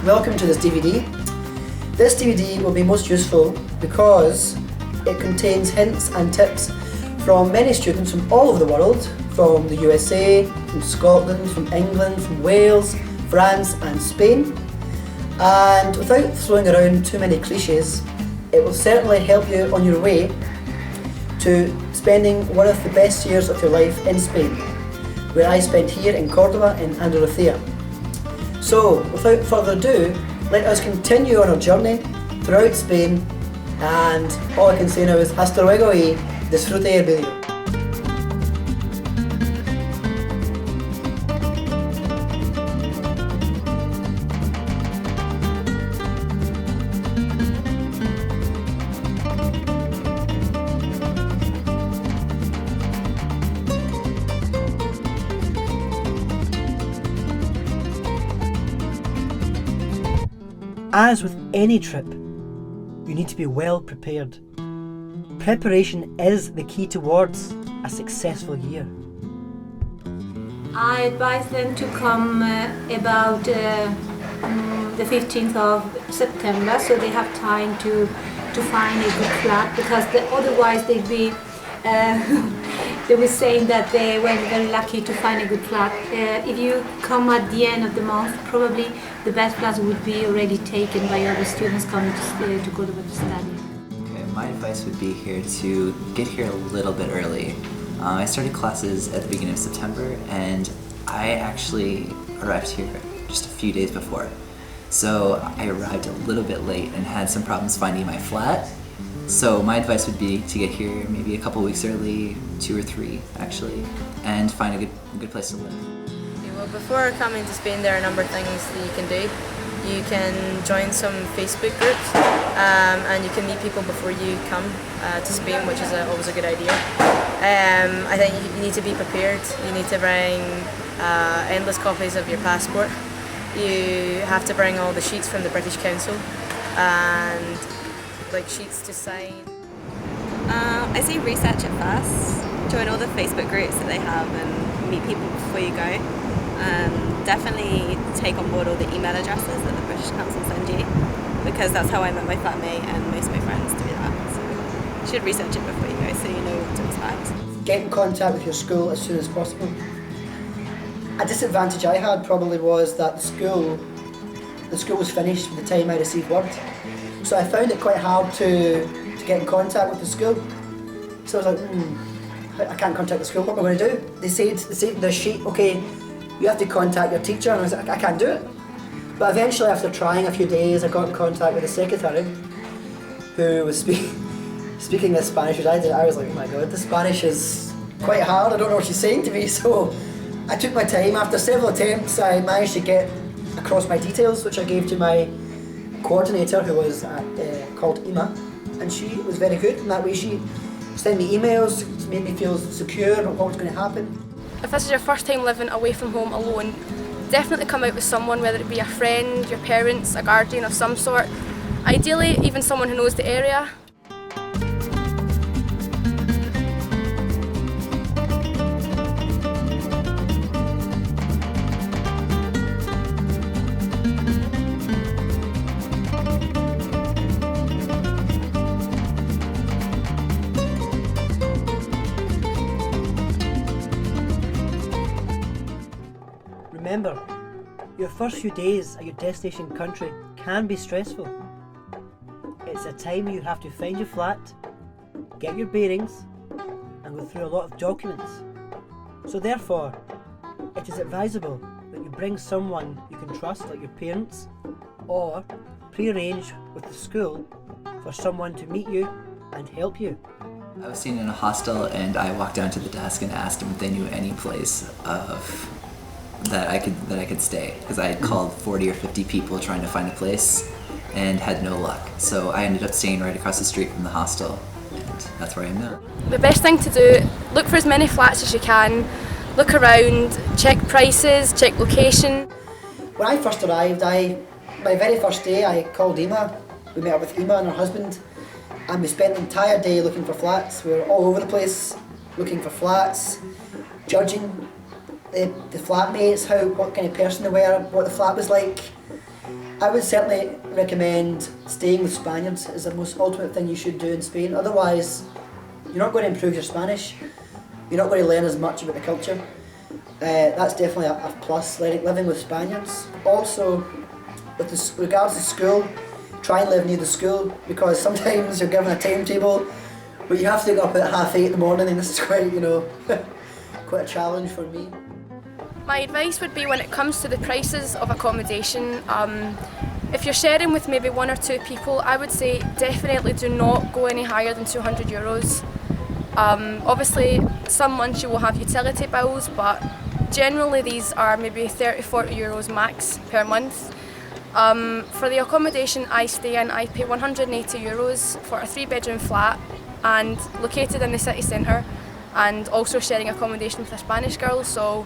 welcome to this DVD. This DVD will be most useful because it contains hints and tips from many students from all over the world, from the USA, from Scotland, from England, from Wales, France and Spain. And without throwing around too many cliches, it will certainly help you on your way to spending one of the best years of your life in Spain, where I spent here in Cordoba in Andalusia. So, without further ado, let us continue on our journey throughout Spain, and all I can say now is hasta luego y disfrute el vídeo. As with any trip, you need to be well prepared. Preparation is the key towards a successful year. I advise them to come about the 15th of September, so they have time to find a good flat, because otherwise they'd be they were saying that they weren't very lucky to find a good flat. If you come at the end of the month, probably the best flats would be already taken by other students coming to go to study. Okay, my advice would be to get here a little bit early. I started classes at the beginning of September, and I actually arrived here just a few days before. So I arrived a little bit late and had some problems finding my flat. So my advice would be to get here maybe a couple weeks early, 2 or 3 actually, and find a good place to live. Well, before coming to Spain, there are a number of things that you can do. You can join some Facebook groups, and you can meet people before you come to Spain, which is always a good idea. I think you need to be prepared. You need to bring endless copies of your passport. You have to bring all the sheets from the British Council and sheets to sign. I say research it first. Join all the Facebook groups that they have and meet people before you go. Definitely take on board all the email addresses that the British Council send you, because that's how I met my flatmate and most of my friends do that. So you should research it before you go so you know what to expect. Get in contact with your school as soon as possible. A disadvantage I had probably was that the school was finished by the time I received word. So I found it quite hard to get in contact with the school. So I was like, I can't contact the school, what am I going to do? They said the sheet, okay, you have to contact your teacher, and I was like, I can't do it. But eventually, after trying a few days, I got in contact with the secretary, who was speaking as Spanish as I did. I was like, oh my god, the Spanish is quite hard, I don't know what she's saying to me. So I took my time. After several attempts, I managed to get across my details, which I gave to my coordinator, who was called Ima, and she was very good in that way. She sent me emails, made me feel secure about what was going to happen. If this is your first time living away from home alone, definitely come out with someone, whether it be a friend, your parents, a guardian of some sort. Ideally, even someone who knows the area. Remember, your first few days at your destination country can be stressful. It's a time you have to find your flat, get your bearings, and go through a lot of documents. So therefore, it is advisable that you bring someone you can trust, like your parents, or pre-arrange with the school for someone to meet you and help you. I was staying in a hostel, and I walked down to the desk and asked them if they knew any place that I could stay, because I had called 40 or 50 people trying to find a place and had no luck. So I ended up staying right across the street from the hostel, and that's where I am now. The best thing to do, look for as many flats as you can, look around, check prices, check location. When I first arrived, my very first day I called Ima. We met up with Ima and her husband, and we spent the entire day looking for flats. We were all over the place looking for flats, judging the flatmates, what kind of person they were, what the flat was like. I would certainly recommend staying with Spaniards. It's the most ultimate thing you should do in Spain. Otherwise, you're not going to improve your Spanish. You're not going to learn as much about the culture. That's definitely a plus, living with Spaniards. Also, with regards to school, try and live near the school, because sometimes you're given a timetable, but you have to get up at 8:30 in the morning, and this is quite, quite a challenge for me. My advice would be when it comes to the prices of accommodation, if you're sharing with maybe 1 or 2 people, I would say definitely do not go any higher than €200. Obviously, some months you will have utility bills, but generally these are maybe €30–40 max per month. For the accommodation I stay in, I pay €180 for a 3-bedroom flat and located in the city centre, and also sharing accommodation with a Spanish girl, so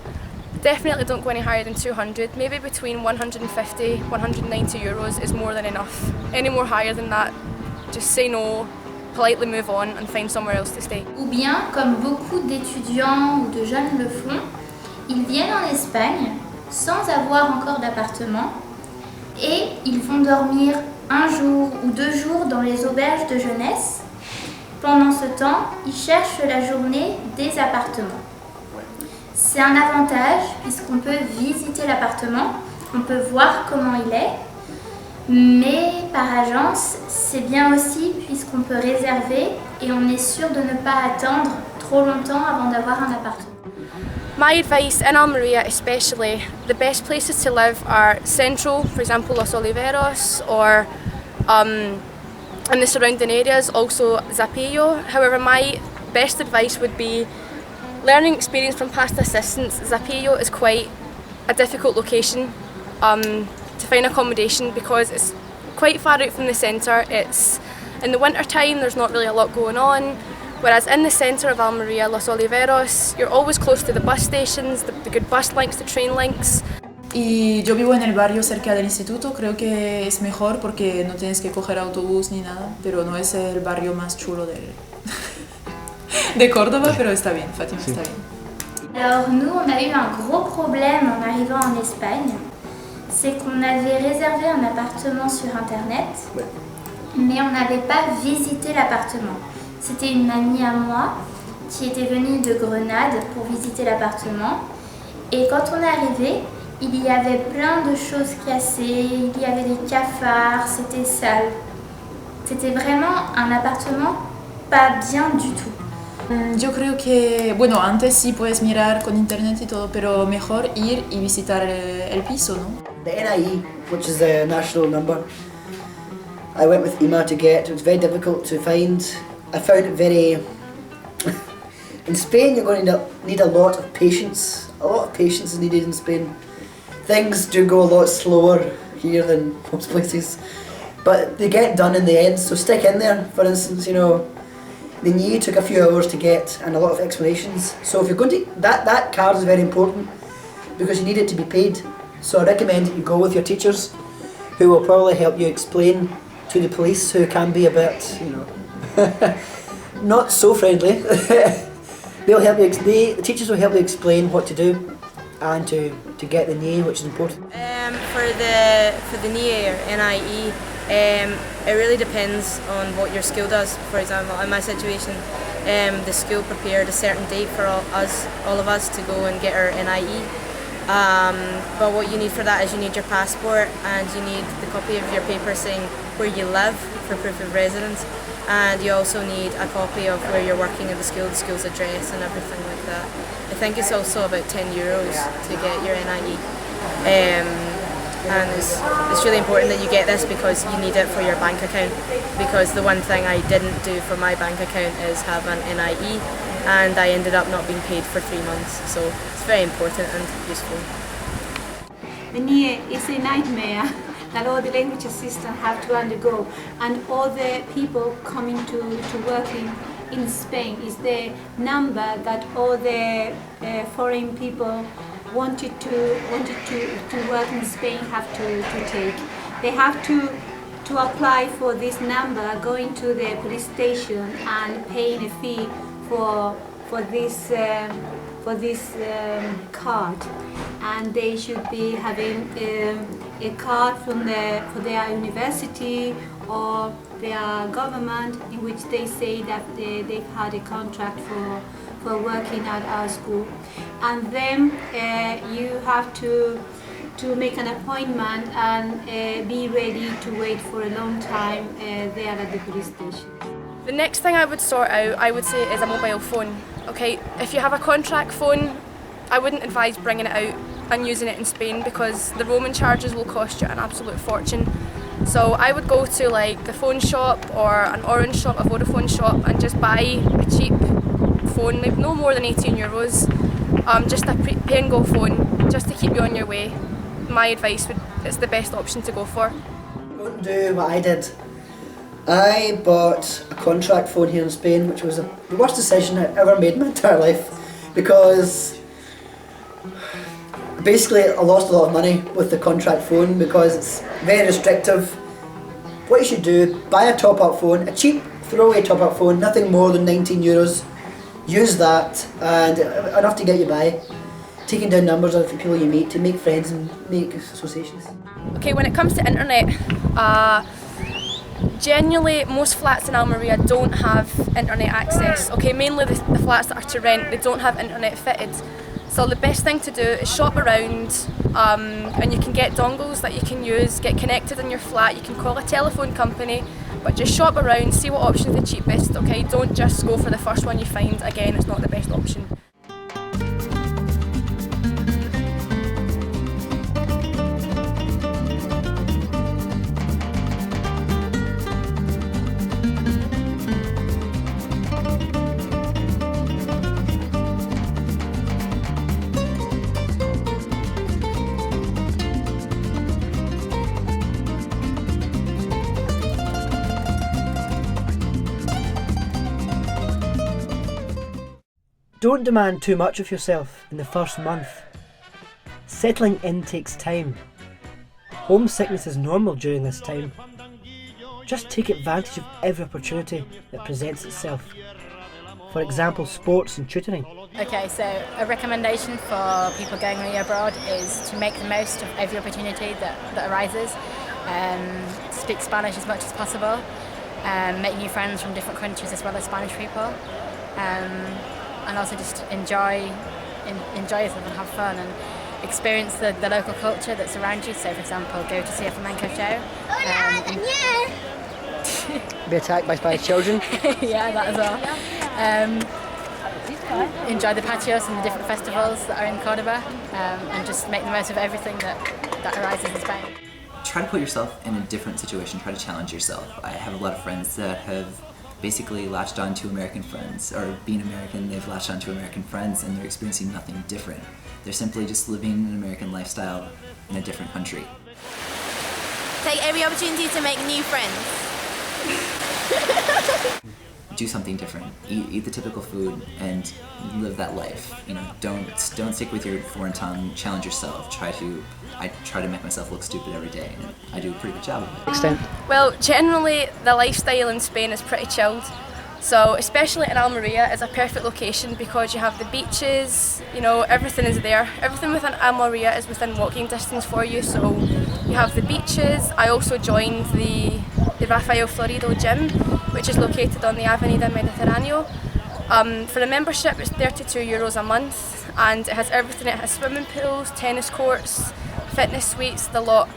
definitely don't go any higher than 200, maybe between €150, €190 is more than enough. Any more higher than that, just say no, politely move on and find somewhere else to stay. Ou bien, comme beaucoup d'étudiants ou de jeunes le font, ils viennent en Espagne sans avoir encore d'appartement et ils vont dormir 1 jour ou 2 jours dans les auberges de jeunesse. Pendant ce temps, ils cherchent la journée des appartements. C'est un avantage puisqu'on peut visiter l'appartement, on peut voir comment il est, mais par agence, c'est bien aussi puisqu'on peut réserver et on est sûr de ne pas attendre trop longtemps avant d'avoir un appartement. My advice in Almeria especially, the best places to live are central, for example Los Oliveros, or in the surrounding areas, also Zapillo. However, my best advice would be learning experience from past assistants. Zapillo is quite a difficult location to find accommodation because it's quite far out from the centre. It's in the winter time, there's not really a lot going on, whereas in the centre of Almeria, Los Oliveros, you're always close to the bus stations, the good bus links, the train links. Y yo vivo en el barrio cerca del instituto, creo que es mejor porque no tienes que coger autobús ni nada, pero no es el barrio más chulo de Córdoba, pero está bien, Fátima está bien. Alors nous, on a eu un gros problème en arrivant en Espagne, c'est qu'on avait réservé un appartement sur internet, mais on n'avait pas visité l'appartement. C'était une amie à moi qui était venue de Grenade pour visiter l'appartement, et quand on est arrivé, il y avait plein de choses cassées, il y avait des cafards, c'était sale. C'était vraiment un appartement pas bien du tout. Yo creo que, bueno, antes sí puedes mirar con internet y todo, pero mejor ir y visitar el piso, ¿no? The NIE, which is the national number, I went with Ima to get. It was very difficult to find. I found it very... In Spain, you're going to need a lot of patience. A lot of patience is needed in Spain. Things do go a lot slower here than most places, but they get done in the end, so stick in there. For instance, the NIE took a few hours to get and a lot of explanations. So if you're going to, that card is very important because you need it to be paid. So I recommend that you go with your teachers who will probably help you explain to the police, who can be a bit, not so friendly. They'll help you, the teachers will help you explain what to do and to get the NIE, which is important. For the NIE or NIE, it really depends on what your school does. For example, in my situation, the school prepared a certain date for all of us to go and get our NIE. But what you need for that is you need your passport and you need the copy of your paper saying where you live for proof of residence, and you also need a copy of where you're working in the school's address and everything like that. I think it's also about €10 to get your NIE. And it's really important that you get this because you need it for your bank account, because the one thing I didn't do for my bank account is have an NIE, and I ended up not being paid for 3 months, so it's very important and useful. The NIE is a nightmare that all the language assistants have to undergo, and all the people coming to working in Spain is the number that all the foreign people wanted to work in Spain have to take. They have to apply for this number, going to the police station and paying a fee for for this card, and they should be having a card from for their university or their government in which they say that they've had a contract for working at our school. And then you have to make an appointment and be ready to wait for a long time there at the police station. The next thing I would sort out, I would say, is a mobile phone. Okay, if you have a contract phone, I wouldn't advise bringing it out and using it in Spain because the roaming charges will cost you an absolute fortune. So I would go to like the phone shop or an Orange shop, a Vodafone shop, and just buy a cheap phone, no more than €18, just a pay and go phone, just to keep you on your way. My advice would, it's the best option to go for. Don't do what I did. I bought a contract phone here in Spain, which was the worst decision I ever made in my entire life, because basically I lost a lot of money with the contract phone because it's very restrictive. What you should do, buy a top-up phone, a cheap throwaway top-up phone, nothing more than €19. Use that and enough to get you by. Taking down numbers of the people you meet to make friends and make associations. Okay, when it comes to internet, genuinely most flats in Almeria don't have internet access. Okay, mainly the flats that are to rent, they don't have internet fitted. So the best thing to do is shop around, and you can get dongles that you can use, get connected in your flat, you can call a telephone company, but just shop around, see what option is the cheapest, okay? Don't just go for the first one you find. Again, it's not the best option. Don't demand too much of yourself in the first month. Settling in takes time. Homesickness is normal during this time. Just take advantage of every opportunity that presents itself. For example, sports and tutoring. Okay, so a recommendation for people going abroad is to make the most of every opportunity that arises. Speak Spanish as much as possible. Make new friends from different countries as well as Spanish people. And also just enjoy yourself and have fun and experience the local culture that's around you. So, for example, go to see a flamenco show. Be attacked by Spanish children. Yeah, that as well. Enjoy the patios and the different festivals that are in Cordoba, and just make the most of everything that arises in Spain. Try to put yourself in a different situation, try to challenge yourself. I have a lot of friends that have basically latched on to American friends, or being American, they've latched on to American friends and they're experiencing nothing different. They're simply just living an American lifestyle in a different country. Take every opportunity to make new friends. Do something different. Eat the typical food and live that life. You know, don't stick with your foreign tongue. Challenge yourself. I try to make myself look stupid every day, and I do a pretty good job of it. Extent. Well, generally the lifestyle in Spain is pretty chilled. So especially in Almeria, it's a perfect location because you have the beaches, you know, everything is there. Everything within Almeria is within walking distance for you, so you have the beaches. I also joined the Rafael Florido gym, which is located on the Avenida Mediterráneo. For the membership, it's €32 a month, and it has everything. It has swimming pools, tennis courts, fitness suites, the lot.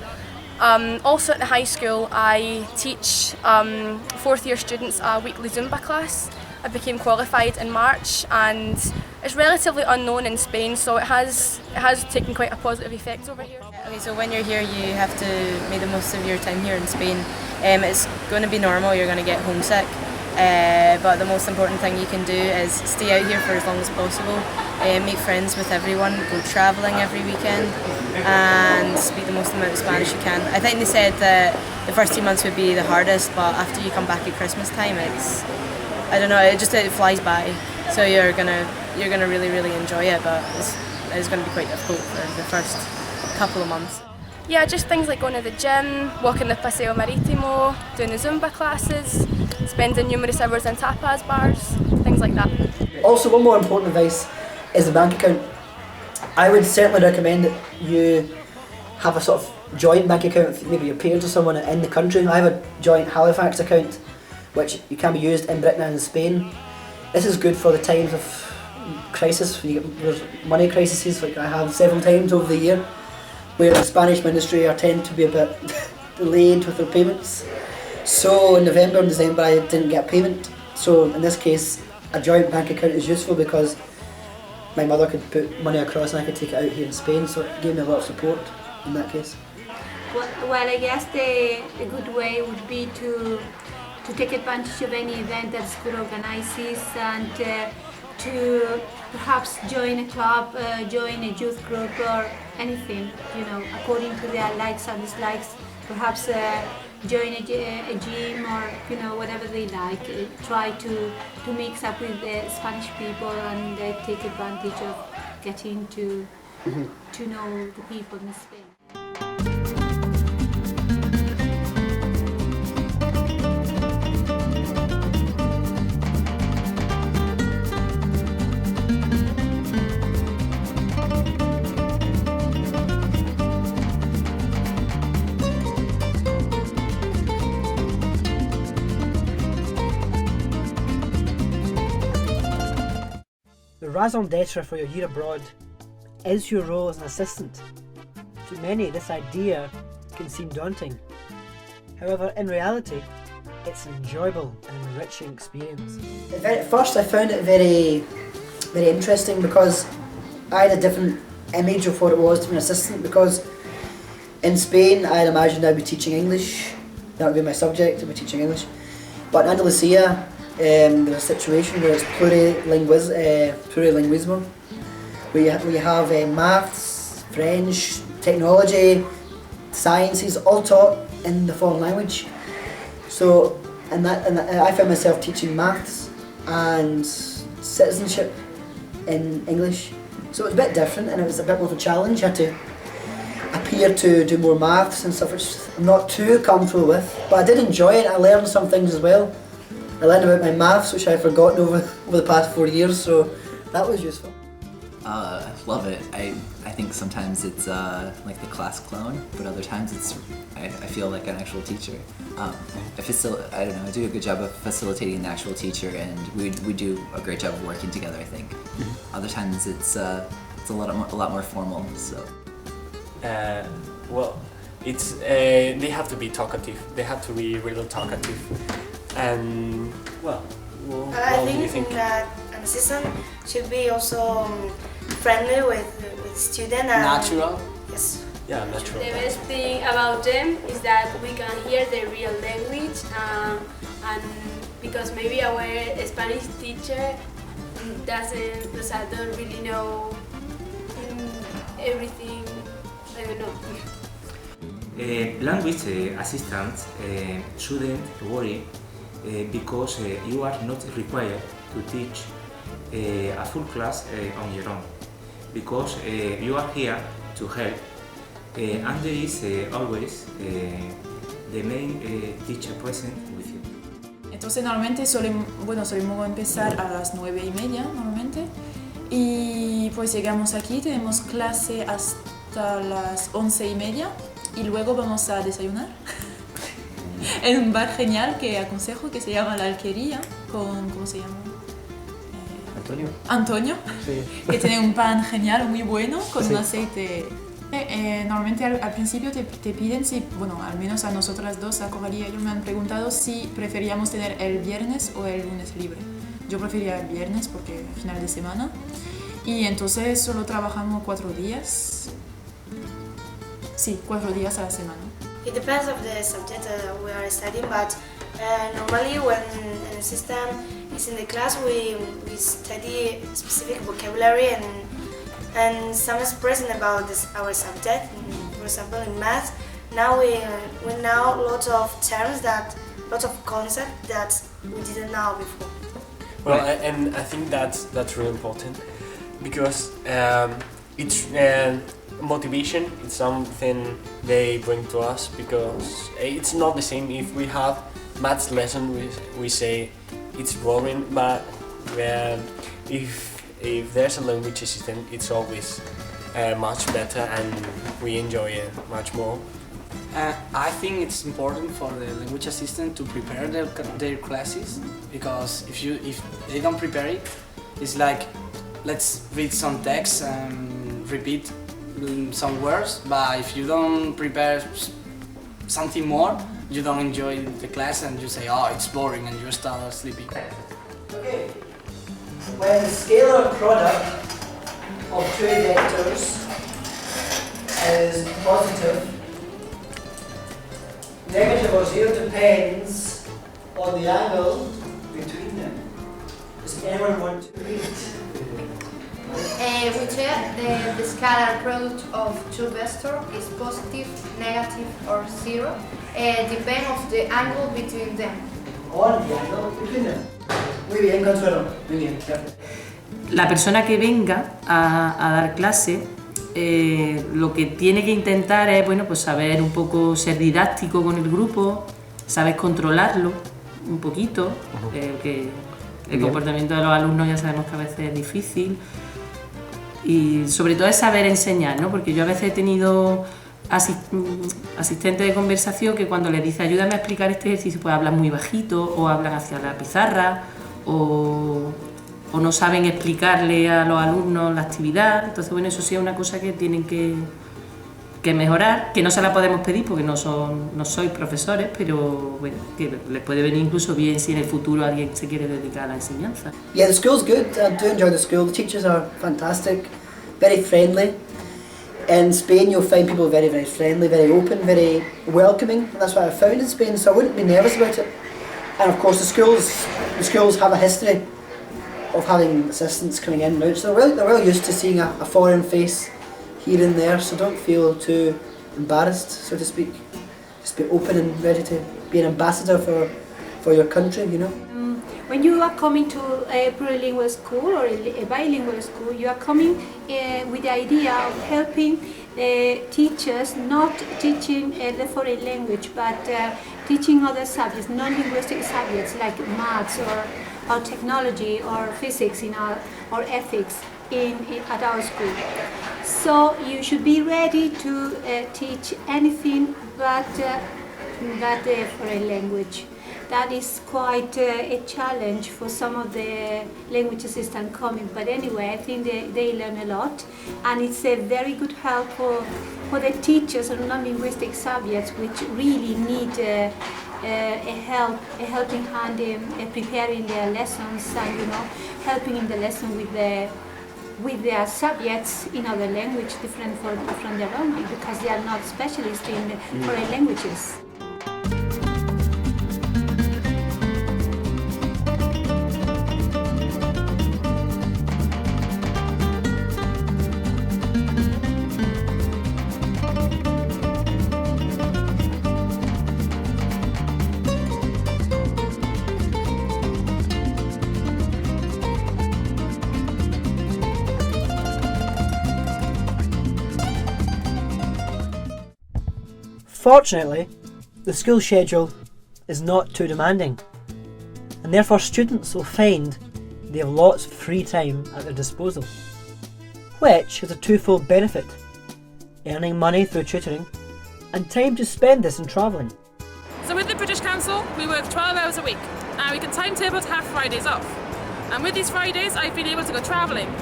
Also at the high school, I teach fourth year students a weekly Zumba class. I became qualified in March, and it's relatively unknown in Spain, so it has taken quite a positive effect over here. Okay, so when you're here, you have to make the most of your time here in Spain. It's going to be normal, you're going to get homesick, but the most important thing you can do is stay out here for as long as possible, make friends with everyone, go travelling every weekend, and speak the most amount of Spanish you can. I think they said that the first 2 months would be the hardest, but after you come back at Christmas time, I don't know, it flies by. So you're gonna really enjoy it, but it's going to be quite difficult for the first couple of months. Yeah, just things like going to the gym, walking the Paseo Maritimo, doing the Zumba classes, spending numerous hours in tapas bars, things like that. Also, one more important advice is the bank account. I would certainly recommend that you have a sort of joint bank account with maybe your parents or someone in the country. I have a joint Halifax account which can be used in Britain and in Spain. This is good for the times of crisis, when there's money crises like I have several times over the year, where the Spanish ministry tend to be a bit delayed with their payments. So in November and December I didn't get payment. So in this case a joint bank account is useful because my mother could put money across and I could take it out here in Spain, so it gave me a lot of support in that case. Well, I guess a good way would be to take advantage of any event that school organizes and to perhaps join a club, join a youth group or anything, according to their likes and dislikes. Perhaps join a gym or whatever they like. Try to mix up with the Spanish people and take advantage of getting to know the people in Spain. The raison d'etre for your year abroad is your role as an assistant. To many, this idea can seem daunting. However, in reality, it's an enjoyable and enriching experience. At first, I found it very, very interesting because I had a different image of what it was to be an assistant, because in Spain, I had imagined I'd be teaching English. That would be my subject, I'd be teaching English. But in Andalusia, there's a situation where it's plurilinguismo. We have maths, French, technology, sciences, all taught in the foreign language. So, and I found myself teaching maths and citizenship in English. So it was a bit different and it was a bit more of a challenge. I had to appear to do more maths and stuff, which I'm not too comfortable with. But I did enjoy it. I learned some things as well. I learned about my maths, which I've forgotten over the past 4 years, so that was useful. I love it. I think sometimes it's like the class clone, but other times I feel like an actual teacher. I do a good job of facilitating the actual teacher, and we do a great job of working together, I think. Other times it's a lot more formal. So. Well, it's they have to be talkative. They have to be really talkative, and well I think that an assistant should be also friendly with students. Natural. Yes. Yeah, natural. The best thing about them is that we can hear the real language, and because maybe our Spanish teacher don't really know everything. I don't know. Language assistants shouldn't worry because you are not required to teach a full class on your own, because you are here to help, and there is always the main teacher present with you. Entonces normalmente solemos empezar a las 9:30 normalmente, y pues llegamos aquí, tenemos clase hasta las 11:30 y luego vamos a desayunar en un bar genial que aconsejo, que se llama La Alquería, con, ¿cómo se llama? Antonio, sí. Que tiene un pan genial, muy bueno, con un aceite. Normalmente al principio te piden si, al menos a nosotras dos, a Coralie y yo, me han preguntado si preferíamos tener el viernes o el lunes libre. Yo prefería el viernes porque es final de semana, y entonces solo trabajamos 4 días. Sí, 4 días a la semana. It depends of the subject we are studying, but normally when an assistant is in the class, we study specific vocabulary and some expression about our subject. For example, in math, now we know lots of terms, lots of concepts that we didn't know before. Well, and I think that's really important, because it's motivation. It's something they bring to us because it's not the same if we have maths lesson. We say it's boring, but if there's a language assistant, it's always much better and we enjoy it much more. I think it's important for the language assistant to prepare their classes, because if they don't prepare it, it's like, let's read some text and repeat some words, but if you don't prepare something more, you don't enjoy the class and you say, oh, it's boring, and you start sleeping. Okay. When the scalar product of two vectors is positive, negative or zero depends on the angle between them. Does anyone want to read? We check the scalar product of two vectors is positive, negative or zero, depend of the angle between them. On the angle between them. Muy bien, Consuelo. Muy bien, perfecto. La persona que venga a dar clase lo que tiene que intentar es, bueno, pues saber un poco ser didáctico con el grupo, saber controlarlo un poquito, que el comportamiento de los alumnos ya sabemos que a veces es difícil, y sobre todo es saber enseñar, ¿no? Porque yo a veces he tenido asistentes de conversación que cuando les dice ayúdame a explicar este ejercicio, pues hablan muy bajito o hablan hacia la pizarra o no saben explicarle a los alumnos la actividad. Entonces, bueno, eso sí es una cosa que tienen que mejorar, que no se la podemos pedir porque no sois profesores, pero bueno, que les puede venir incluso bien si en el futuro alguien se quiere dedicar a la enseñanza. Yeah, the school's good. I do enjoy the school. The teachers are fantastic, very friendly. In Spain, you'll find people very, very friendly, very open, very welcoming. And that's what I found in Spain, so I wouldn't be nervous about it. And of course, the schools have a history of having assistants coming in and out, so they're well used to seeing a foreign face here and there, so don't feel too embarrassed, so to speak. Just be open and ready to be an ambassador for your country, you know. When you are coming to a plurilingual school or a bilingual school, you are coming with the idea of helping teachers, not teaching the foreign language, but teaching other subjects, non-linguistic subjects like maths or technology or physics or ethics at our school. So you should be ready to teach anything but the foreign language. That is quite a challenge for some of the language assistants coming, but anyway, I think they learn a lot, and it's a very good help for the teachers of non-linguistic subjects which really need a helping hand in preparing their lessons and, you know, helping in the lesson with their subjects in other language different from their own, because they are not specialists in foreign languages. Fortunately, the school schedule is not too demanding, and therefore students will find they have lots of free time at their disposal, which has a twofold benefit: earning money through tutoring and time to spend this in travelling. So with the British Council, we work 12 hours a week, and we can timetable to have Fridays off. And with these Fridays, I've been able to go travelling.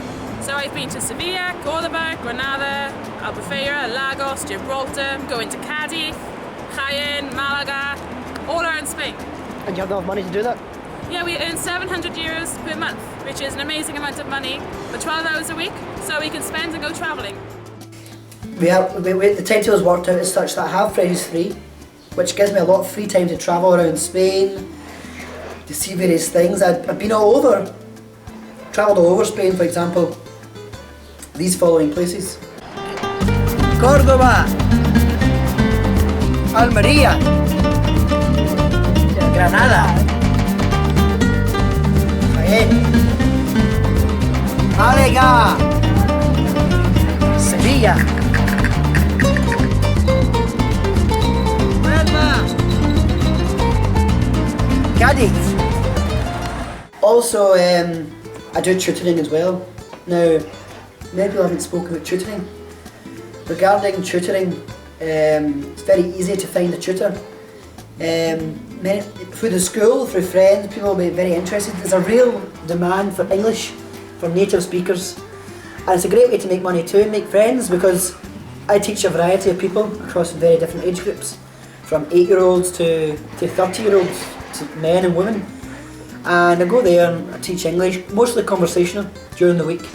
So I've been to Sevilla, Córdoba, Granada, Albufeira, Lagos, Gibraltar, going to Cadiz, Jaén, Malaga, all around Spain. And you have enough money to do that? Yeah, we earn €700 per month, which is an amazing amount of money for 12 hours a week, so we can spend and go travelling. The timetable is worked out as such that I have Fridays free, which gives me a lot of free time to travel around Spain, to see various things. I've been all over, travelled all over Spain, for example, these following places: Córdoba, Almería, Granada, Jaén, Málaga, Sevilla, Cádiz. Also, I do tutoring as well. Now, many people haven't spoken about tutoring. Regarding tutoring, it's very easy to find a tutor. Through the school, through friends, people will be very interested. There's a real demand for English, for native speakers. And it's a great way to make money too and make friends, because I teach a variety of people across very different age groups, from 8-year-olds to 30-year-olds, to men and women. And I go there and I teach English, mostly conversational, during the week.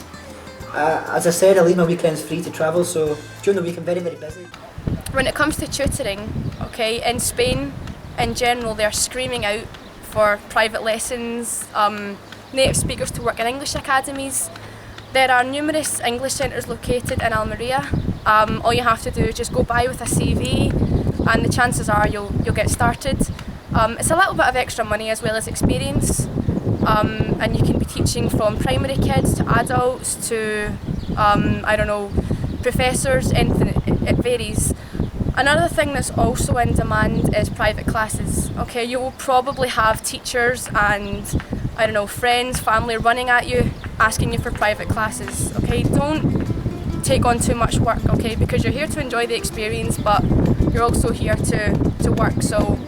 As I said, I leave my weekends free to travel, so during the week I'm very, very busy. When it comes to tutoring, okay, in Spain, in general, they're screaming out for private lessons, native speakers to work in English academies. There are numerous English centres located in Almeria. All you have to do is just go by with a CV, and the chances are you'll get started. It's a little bit of extra money as well as experience, and you can be teaching from primary kids to adults to, I don't know, professors, anything, it varies. Another thing that's also in demand is private classes. Okay, you will probably have teachers and, I don't know, friends, family running at you, asking you for private classes. Okay, don't take on too much work, okay, because you're here to enjoy the experience, but you're also here to work. So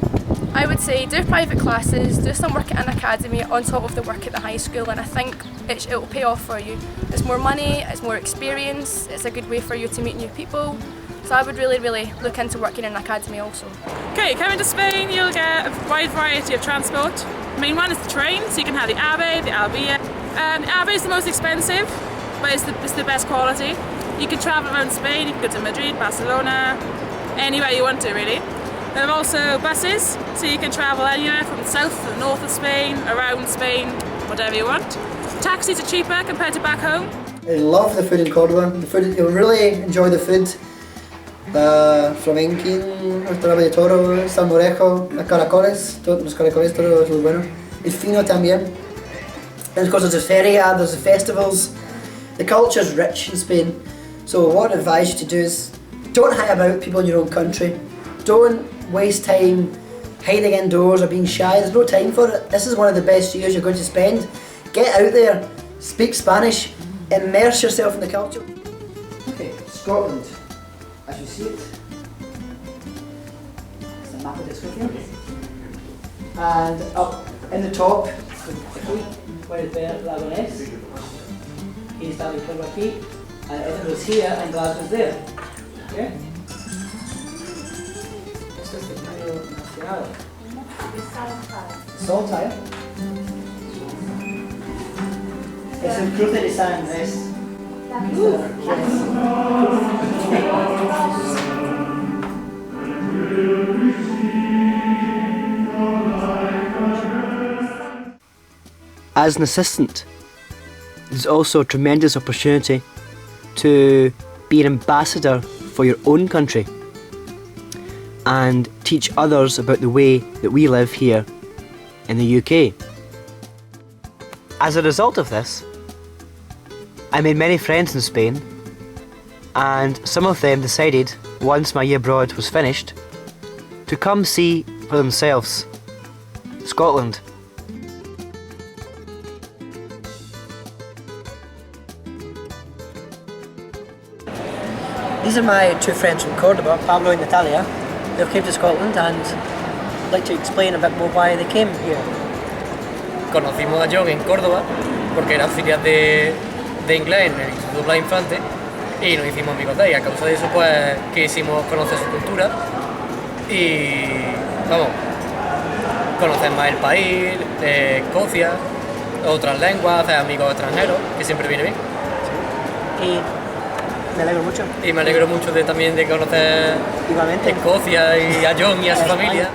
I would say do private classes, do some work at an academy on top of the work at the high school, and I think it will pay off for you. It's more money, it's more experience, it's a good way for you to meet new people. So I would really, really look into working in an academy also. Okay, coming to Spain, you'll get a wide variety of transport. The main one is the train, so you can have the AVE, the Albia. The AVE is the most expensive, but it's the best quality. You can travel around Spain, you can go to Madrid, Barcelona, anywhere you want to really. There are also buses, so you can travel anywhere from the south to the north of Spain, around Spain, whatever you want. Taxis are cheaper compared to back home. I love the food in Cordoba. The food, you'll really enjoy the food. Flamenquín, restaurante de toro, salmorejo, caracoles, los caracoles, todo es muy bueno. El fino también. And of course there's a feria, there's the festivals. The culture is rich in Spain. So what I advise you to do is don't hang about people in your own country. Don't waste time hiding indoors or being shy. There's no time for it. This is one of the best years you're going to spend. Get out there, speak Spanish, immerse yourself in the culture. Okay, Scotland. As you see it, it's a map of this here. And up in the top, aquí puedes ver Lagonés. Aquí está mi pueblo aquí, and Edinburgh's here and Glasgow's there. Okay? Esto es el medio nacional. Saltire. Es el cruce de San Andrés. As an assistant, there's also a tremendous opportunity to be an ambassador for your own country and teach others about the way that we live here in the UK. As a result of this, I made many friends in Spain, and some of them decided, once my year abroad was finished, to come see for themselves Scotland. These are my two friends from Cordoba, Pablo and Natalia. They came to Scotland, and I'd like to explain a bit more why they came here. Conocimos a John en Córdoba porque era auxiliar de inglés en el Instituto Blas Infante y nos hicimos amigos de ahí. A causa de eso pues quisimos conocer su cultura y vamos, conocer más el país, Escocia, otras lenguas, hacer amigos extranjeros, que siempre viene bien. Me alegro mucho. Y me alegro mucho también de conocer igualmente Escocia y a John y a su familia.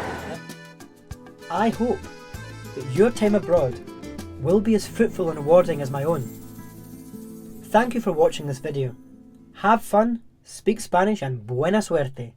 I hope that your time abroad will be as fruitful and rewarding as my own. Thank you for watching this video. Have fun, speak Spanish, and buena suerte.